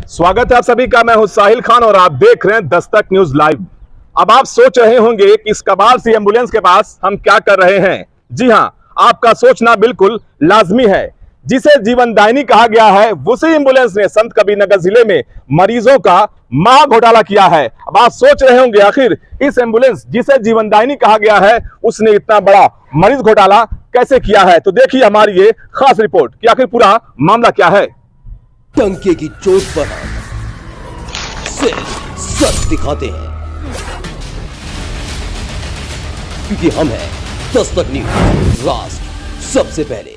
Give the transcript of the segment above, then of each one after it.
स्वागत है आप सभी का। मैं हूं साहिल खान और आप देख रहे हैं दस्तक न्यूज लाइव। अब आप सोच रहे होंगे कि इस कबाड़ सी एम्बुलेंस के पास हम क्या कर रहे हैं। जी हां, आपका सोचना बिल्कुल लाजमी है। जिसे जीवनदायिनी कहा गया है, उसी एम्बुलेंस ने संत कबीरनगर जिले में मरीजों का महा घोटाला किया है। अब आप सोच रहे होंगे आखिर इस एम्बुलेंस जिसे जीवनदायिनी कहा गया है, उसने इतना बड़ा मरीज घोटाला कैसे किया है। तो देखिए हमारी ये खास रिपोर्ट कि आखिर पूरा मामला क्या है। टंके की चोट पर हम सिर्फ सच दिखाते हैं, क्योंकि हम हैं दस्तक न्यूज, राष्ट्र सबसे पहले।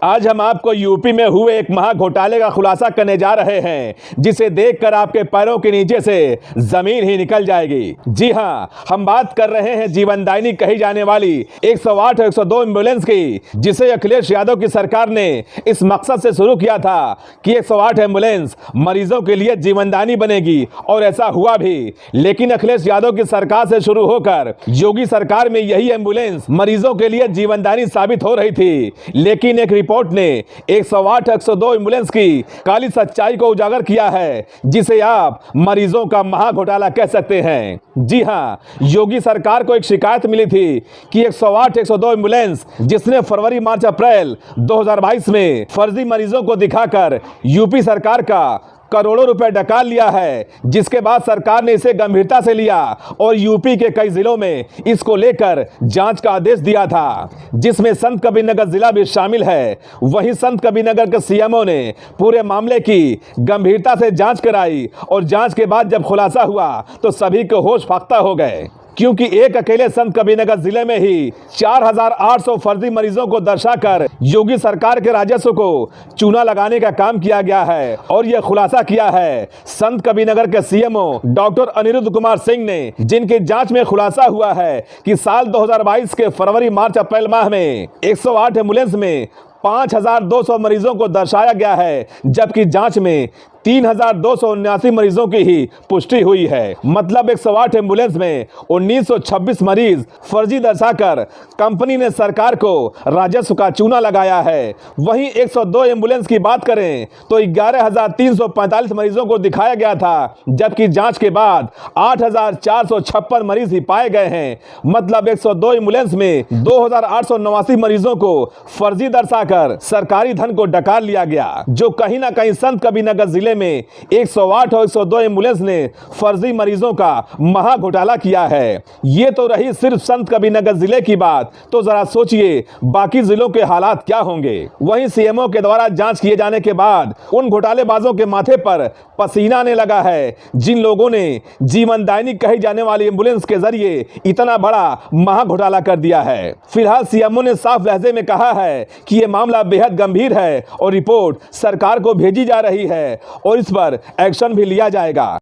आज हम आपको यूपी में हुए एक महा घोटाले का खुलासा करने जा रहे हैं, जिसे देखकर आपके पैरों के नीचे से जमीन ही निकल जाएगी। जी हां, हम बात कर रहे हैं जीवनदायिनी कही जाने वाली 108 और 102 एम्बुलेंस की, जिसे अखिलेश यादव की सरकार ने इस मकसद से शुरू किया था कि 108 एम्बुलेंस मरीजों के लिए जीवनदायिनी बनेगी, और ऐसा हुआ भी। लेकिन अखिलेश यादव की सरकार से शुरू होकर योगी सरकार में यही एम्बुलेंस मरीजों के लिए जीवनदायिनी साबित हो रही थी। लेकिन एक रिपोर्ट ने 108 102 एम्बुलेंस की काली सच्चाई को उजागर किया है, जिसे आप मरीजों का महा घोटाला कह सकते हैं। जी हां, योगी सरकार को एक शिकायत मिली थी कि 108 102 एम्बुलेंस जिसने फरवरी मार्च अप्रैल 2022 में फर्जी मरीजों को दिखाकर यूपी सरकार का करोड़ों रुपए डका लिया है, जिसके बाद सरकार ने इसे गंभीरता से लिया और यूपी के कई जिलों में इसको लेकर जांच का आदेश दिया था, जिसमें संत कबीरनगर जिला भी शामिल है। वहीं संत कबीरनगर के सीएमओ ने पूरे मामले की गंभीरता से जांच कराई और जांच के बाद जब खुलासा हुआ तो सभी के होश फाख्ता हो गए, क्योंकि एक अकेले संत कबीरनगर जिले में ही 4800 फर्जी मरीजों को दर्शाकर योगी सरकार के राजस्व को चूना लगाने का काम किया गया है। और यह खुलासा किया है संत कबीरनगर के सीएमओ डॉक्टर अनिरुद्ध कुमार सिंह ने, जिनकी जांच में खुलासा हुआ है कि साल 2022 के फरवरी मार्च अप्रैल माह में 108 एम्बुलेंस में 5200 मरीजों को दर्शाया गया है, जबकि जांच में 3279 मरीजों की ही पुष्टि हुई है। मतलब 108 एम्बुलेंस में 1926 मरीज फर्जी दर्शाकर कंपनी ने सरकार को राजस्व का चूना लगाया है। वहीं 102 एम्बुलेंस की बात करें तो 11345 मरीजों को दिखाया गया था, जबकि जांच के बाद 8456 मरीज ही पाए गए हैं। मतलब 102 एम्बुलेंस में 2889 मरीजों को फर्जी दर्शाकर सरकारी धन को डकार लिया गया, जो कहीं ना कहीं संत कबीरनगर जिले में 108 और 102 एम्बुलेंस ने फर्जी मरीजों का महा घोटाला किया है। ये तो रही सिर्फ संत कबीरनगर जिले की बात, तो जरा सोचिए बाकी जिलों के हालात क्या होंगे। वहीं सीएमओ के द्वारा जांच किए जाने के बाद उन घोटालेबाजों के माथे पर पसीना आने लगा है, जिन लोगों ने जीवनदायिनी कही जाने वाली एम्बुलेंस के जरिए इतना बड़ा महा घोटाला कर दिया है। फिलहाल सीएमओ ने साफ लहजे में कहा है कि यह मामला बेहद गंभीर है और रिपोर्ट सरकार को भेजी जा रही है और इस पर एक्शन भी लिया जाएगा।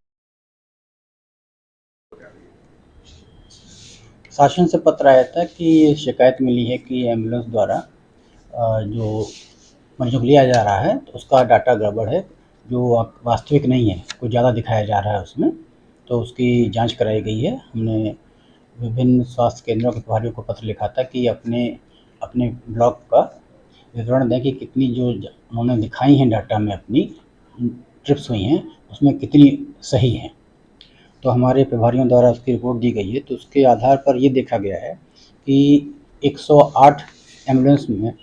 शासन से पत्र आया था कि शिकायत मिली है कि एम्बुलेंस द्वारा जो मरीजों को लिया जा रहा है तो उसका डाटा गड़बड़ है, जो वास्तविक नहीं है, कुछ ज़्यादा दिखाया जा रहा है उसमें। तो उसकी जांच कराई गई है। हमने विभिन्न स्वास्थ्य केंद्रों के प्रभारियों को पत्र लिखा था कि अपने अपने ब्लॉक का विवरण दें कि कितनी जो उन्होंने दिखाई हैं डाटा में अपनी ट्रिप्स हुई हैं उसमें कितनी सही हैं। तो हमारे प्रभारियों द्वारा उसकी रिपोर्ट दी गई है। तो उसके आधार पर ये देखा गया है कि 108 एम्बुलेंस में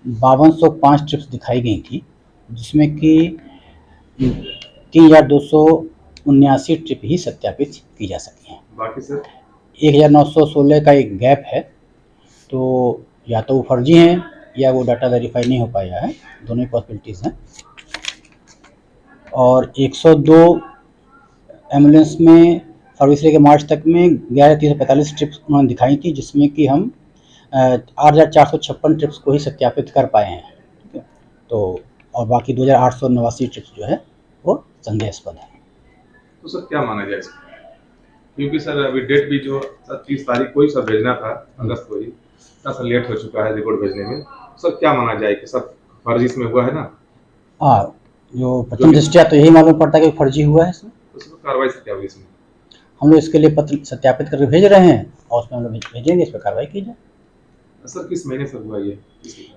5205 ट्रिप्स दिखाई गई थी, जिसमें कि 3279 ट्रिप ही सत्यापित की जा सकी हैं। बाकी सर 1916 का एक गैप है, तो या तो वो फर्जी हैं या वो डाटा वेरीफाई नहीं हो पाया है, दोनों ही पॉसिबिलिटीज़ हैं। और 102 एम्बुलेंस में फरवरी से लेकर मार्च तक में 11345 ट्रिप्स उन्होंने दिखाई थी, जिसमें कि हम 8456 ट्रिप्स को ही सत्यापित कर पाए हैं। ठीक है, तो और बाकी 2889 ट्रिप्स जो है वो संदेहास्पद है। तो सर क्या माना जाए इसका? क्योंकि सर अभी डेट भी जो 30 तारीख को ही सब भेजना था, अगस्त को ही, सर लेट हो चुका है रिपोर्ट भेजने में। सर क्या माना जाए कि सब फर्जी इसमें हुआ है ना? हाँ, जो प्रथम दृष्टया तो यही मालूम पड़ता है कि फर्जी हुआ है इसमें। उसमें कार्रवाई से क्या हुई इसमें? हम लोग इसके लिए पत्र सत्यापित करके भेज रहे हैं और उसमें हम लोग भेजेंगे, इस पर कार्रवाई की जाए। सर किस महीने से हुआ ये?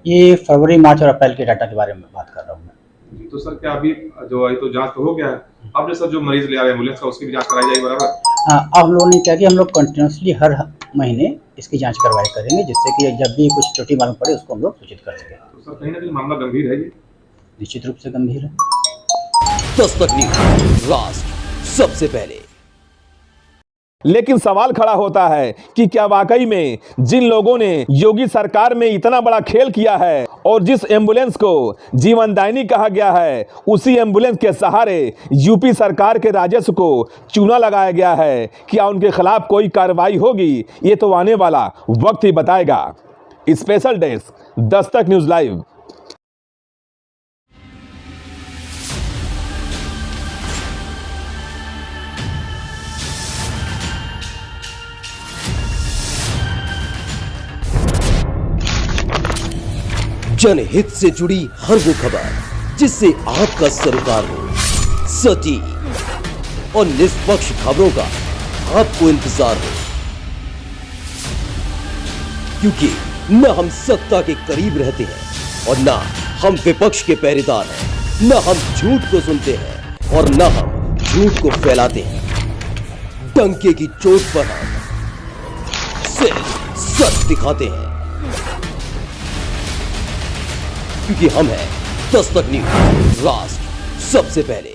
ये फरवरी मार्च और अप्रैल के डाटा के बारे में बात कर रहा हूँ मैं। जी, तो सर क्या अभी जो ये तो जांच तो हो गया है, अब जो सर जो मरीज ले आ रहे हैं एम्बुलेंस का उसकी भी जांच कराई जाएगी बराबर? हाँ, अब हम लोगों ने क्या किया, हम लोग कंटिन्यूसली हर महीने इसकी जांच करवाई करेंगे, जिससे कि जब भी कुछ त्रुटि मालूम पड़े उसको हम लोग सूचित कर सकें। तो सर कहीं ना कहीं मामला गंभीर है ये। निश्चित रूप से गंभीर है। दस्तक न्यूज, राष्ट्र सबसे पहले। लेकिन सवाल खड़ा होता है कि क्या वाकई में जिन लोगों ने योगी सरकार में इतना बड़ा खेल किया है और जिस एम्बुलेंस को जीवनदायिनी कहा गया है, उसी एम्बुलेंस के सहारे यूपी सरकार के राजस्व को चूना लगाया गया है, क्या उनके खिलाफ कोई कार्रवाई होगी? ये तो आने वाला वक्त ही बताएगा। Special desk, Dastak news live. जनहित से जुड़ी हर वो खबर जिससे आपका सरोकार हो, सटीक और निष्पक्ष खबरों का आपको इंतजार हो, क्योंकि न हम सत्ता के करीब रहते हैं और न हम विपक्ष के पहरेदार हैं, न हम झूठ को सुनते हैं और न हम झूठ को फैलाते हैं। डंके की चोट पर हम सिर्फ सच दिखाते हैं, क्योंकि हम हैं दस्तक न्यूज, राष्ट्र सबसे पहले।